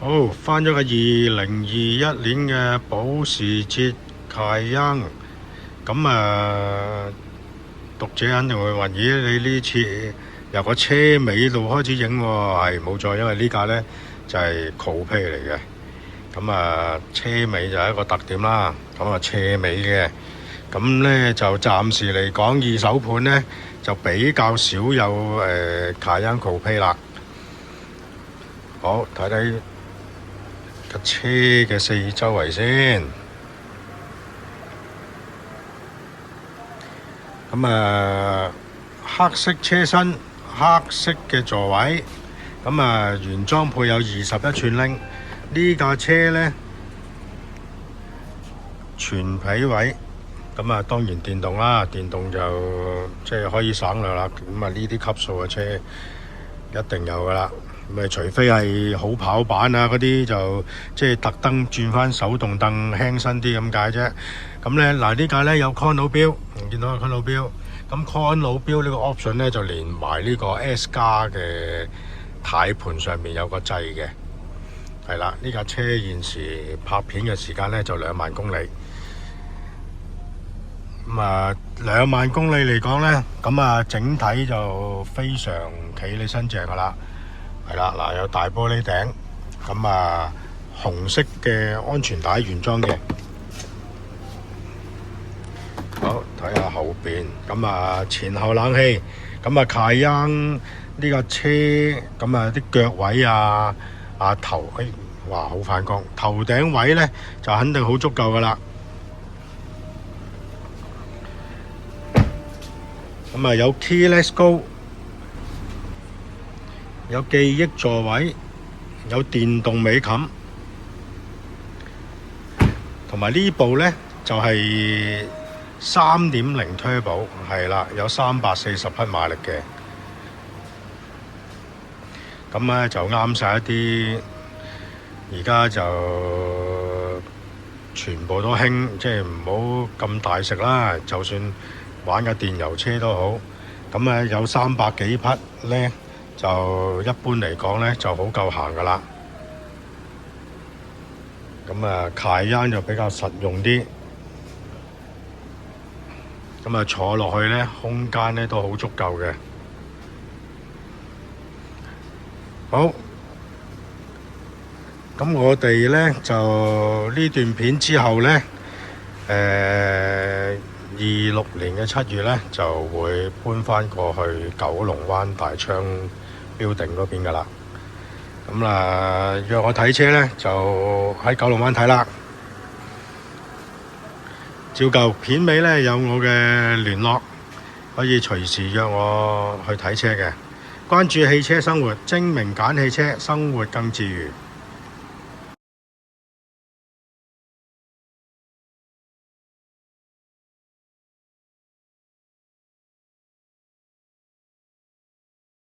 好，翻咗個2021年嘅保時捷凱恩，咁讀者肯定會話：咦，你呢次由個車尾度開始影喎？係冇錯，因為呢架呢就係 Coupe嚟嘅。車尾就係一個特點啦。斜尾嘅，咁呢就暫時嚟講，二手盤呢就比較少有凱恩 Coupe 啦。好，睇睇架車嘅四周圍先。黑色車身，黑色嘅座位，原裝配有21寸鈴。呢架車呢，全皮位，當然電動啦，電動就即係可以省略啦。呢啲級數嘅車一定有噶啦。除非係好跑版啊嗰啲，就即係特登轉翻手動凳輕身啲咁解啫。呢架呢有 Con 路標，見到個 Con 路標。咁 Con 路標呢個 option 呢就連埋呢個 S 加嘅軚盤上面有個掣嘅。係啦，呢架車現時拍片嘅時間呢就2萬公里。2萬公里嚟講呢，整體就非常企理新淨噶啦。係啦，有大玻璃頂，紅色嘅安全帶原裝嘅。好，睇下後邊，前後冷氣，凱恩呢架車，啲腳位頭，哇，好反光，頭頂位呢就肯定好足夠噶啦。有 Keyless Go， 有記憶座位，有電動尾冚，同埋呢部呢就係3.0 Turbo， 係啦，有340匹馬力嘅。就啱晒一啲，而家就全部都興，即係唔好咁大食啦。就算玩架電油車都好，有300幾匹呢，就一般嚟講呢就好夠行噶啦。凱恩就比較實用啲，坐落去呢空間呢都好足夠嘅。好，我哋呢就呢段片之後呢，26年嘅7月呢就會搬返過去九龍灣大昌 building 嗰邊噶啦。約我睇車呢，就喺九龍灣睇啦。照舊片尾呢有我嘅聯絡，可以隨時約我去睇車嘅。關注汽車生活，精明揀汽車，生活更自如。